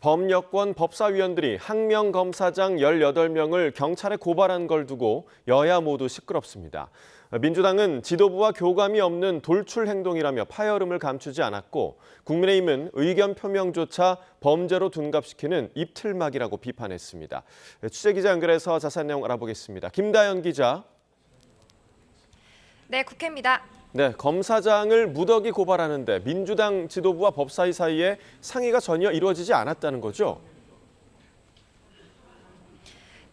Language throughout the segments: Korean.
범여권 법사위원들이 항명검사장 18명을 경찰에 고발한 걸 두고 여야 모두 시끄럽습니다. 민주당은 지도부와 교감이 없는 돌출 행동이라며 파열음을 감추지 않았고, 국민의힘은 의견 표명조차 범죄로 둔갑시키는 입틀막이라고 비판했습니다. 취재기자 연결해서 자세한 내용 알아보겠습니다. 김다연 기자. 네, 국회입니다. 네, 검사장을 무더기 고발하는데 민주당 지도부와 법사위 사이에 상의가 전혀 이루어지지 않았다는 거죠?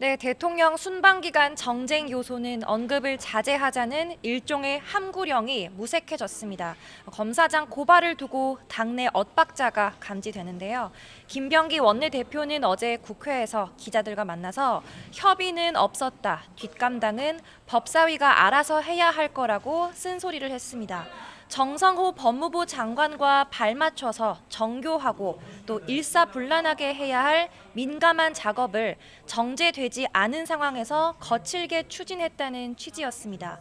네, 대통령 순방기간 정쟁 요소는 언급을 자제하자는 일종의 함구령이 무색해졌습니다. 검사장 고발을 두고 당내 엇박자가 감지되는데요. 김병기 원내대표는 어제 국회에서 기자들과 만나서 협의는 없었다, 뒷감당은 법사위가 알아서 해야 할 거라고 쓴소리를 했습니다. 정성호 법무부 장관과 발맞춰서 정교하고 또 일사불란하게 해야 할 민감한 작업을 정제되지 않은 상황에서 거칠게 추진했다는 취지였습니다.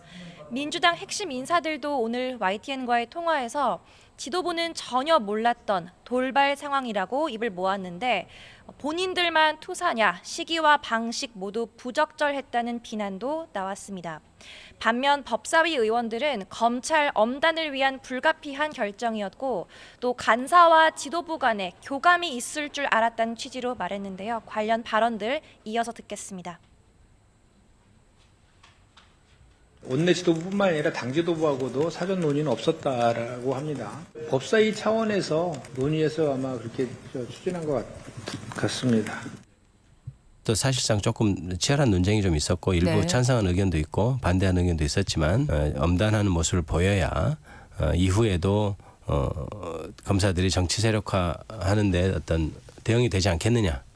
민주당 핵심 인사들도 오늘 YTN과의 통화에서 지도부는 전혀 몰랐던 돌발 상황이라고 입을 모았는데, 본인들만 투사냐, 시기와 방식 모두 부적절했다는 비난도 나왔습니다. 반면 법사위 의원들은 검찰 엄단을 위한 불가피한 결정이었고, 또 간사와 지도부 간에 교감이 있을 줄 알았다는 취지로 말했는데요. 관련 발언들 이어서 듣겠습니다. 원내 지도부뿐만 아니라 당 지도부하고도 사전 논의는 없었다라고 합니다. 법사위 차원에서 논의해서 아마 그렇게 추진한 것 같습니다. 또 사실상 조금 치열한 논쟁이 좀 있었고, 일부 찬성하는 의견도 있고 반대하는 의견도 있었지만, 엄단하는 모습을 보여야 이후에도 검사들이 정치 세력화하는데 어떤 대응이 되지 않겠느냐.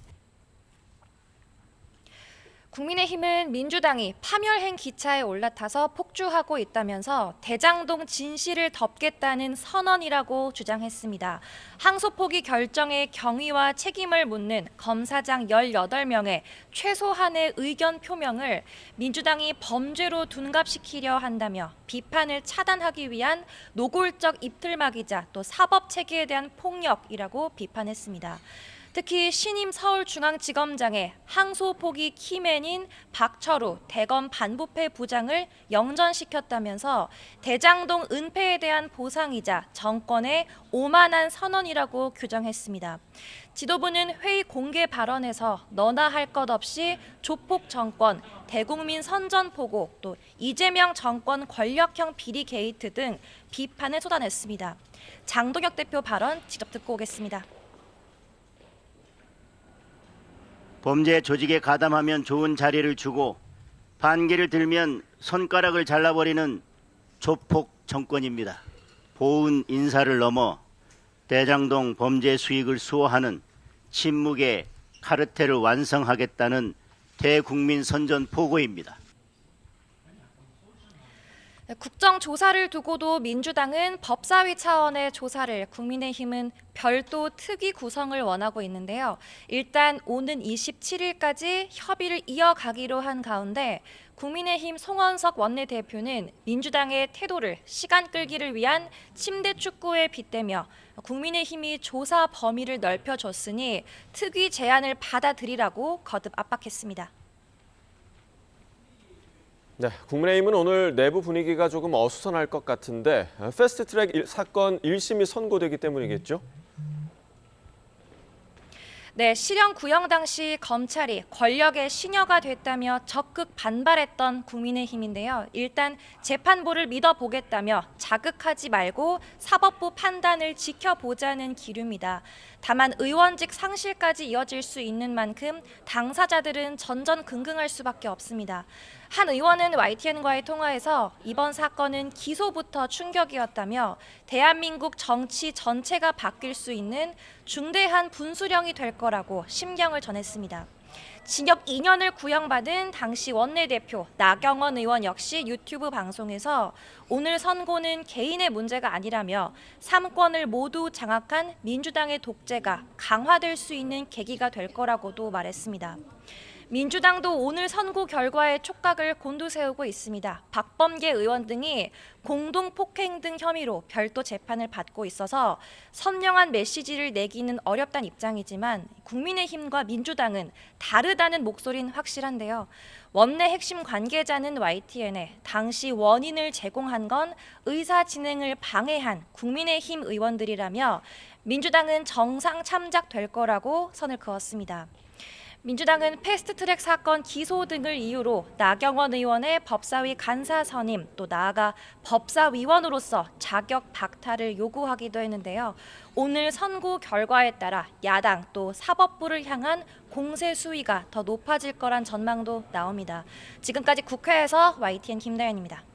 국민의힘은 민주당이 파멸행 기차에 올라타서 폭주하고 있다면서 대장동 진실을 덮겠다는 선언이라고 주장했습니다. 항소포기 결정의 경위와 책임을 묻는 검사장 18명의 최소한의 의견 표명을 민주당이 범죄로 둔갑시키려 한다며 비판을 차단하기 위한 노골적 입틀막이자 또 사법체계에 대한 폭력이라고 비판했습니다. 특히 신임 서울중앙지검장의 항소포기 키맨인 박철우 대검 반부패 부장을 영전시켰다면서 대장동 은폐에 대한 보상이자 정권의 오만한 선언이라고 규정했습니다. 지도부는 회의 공개 발언에서 너나 할 것 없이 조폭 정권, 대국민 선전포고, 또 이재명 정권 권력형 비리 게이트 등 비판을 쏟아냈습니다. 장동혁 대표 발언 직접 듣고 오겠습니다. 범죄 조직에 가담하면 좋은 자리를 주고 반기를 들면 손가락을 잘라버리는 조폭 정권입니다. 보은 인사를 넘어 대장동 범죄 수익을 수호하는 침묵의 카르텔을 완성하겠다는 대국민 선전포고입니다. 국정조사를 두고도 민주당은 법사위 차원의 조사를, 국민의힘은 별도 특위 구성을 원하고 있는데요. 일단 오는 27일까지 협의를 이어가기로 한 가운데 국민의힘 송원석 원내대표는 민주당의 태도를 시간 끌기를 위한 침대 축구에 빗대며 국민의힘이 조사 범위를 넓혀줬으니 특위 제안을 받아들이라고 거듭 압박했습니다. 네, 국민의힘은 오늘 내부 분위기가 조금 어수선할 것 같은데 패스트트랙 사건 1심이 선고되기 때문이겠죠? 네, 실형 구형 당시 검찰이 권력의 시녀가 됐다며 적극 반발했던 국민의힘인데요. 일단 재판부를 믿어보겠다며 자극하지 말고 사법부 판단을 지켜보자는 기류입니다. 다만 의원직 상실까지 이어질 수 있는 만큼 당사자들은 전전긍긍할 수밖에 없습니다. 한 의원은 YTN과의 통화에서 이번 사건은 기소부터 충격이었다며 대한민국 정치 전체가 바뀔 수 있는 중대한 분수령이 될 거라고 심경을 전했습니다. 징역 2년을 구형받은 당시 원내대표 나경원 의원 역시 유튜브 방송에서 오늘 선고는 개인의 문제가 아니라며 3권을 모두 장악한 민주당의 독재가 강화될 수 있는 계기가 될 거라고도 말했습니다. 민주당도 오늘 선고 결과에 촉각을 곤두세우고 있습니다. 박범계 의원 등이 공동폭행 등 혐의로 별도 재판을 받고 있어서 선명한 메시지를 내기는 어렵다는 입장이지만 국민의힘과 민주당은 다르다는 목소리는 확실한데요. 원내 핵심 관계자는 YTN에 당시 원인을 제공한 건 의사 진행을 방해한 국민의힘 의원들이라며 민주당은 정상 참작될 거라고 선을 그었습니다. 민주당은 패스트트랙 사건 기소 등을 이유로 나경원 의원의 법사위 간사 선임, 또 나아가 법사위원으로서 자격 박탈을 요구하기도 했는데요. 오늘 선고 결과에 따라 야당 또 사법부를 향한 공세 수위가 더 높아질 거란 전망도 나옵니다. 지금까지 국회에서 YTN 김다연입니다.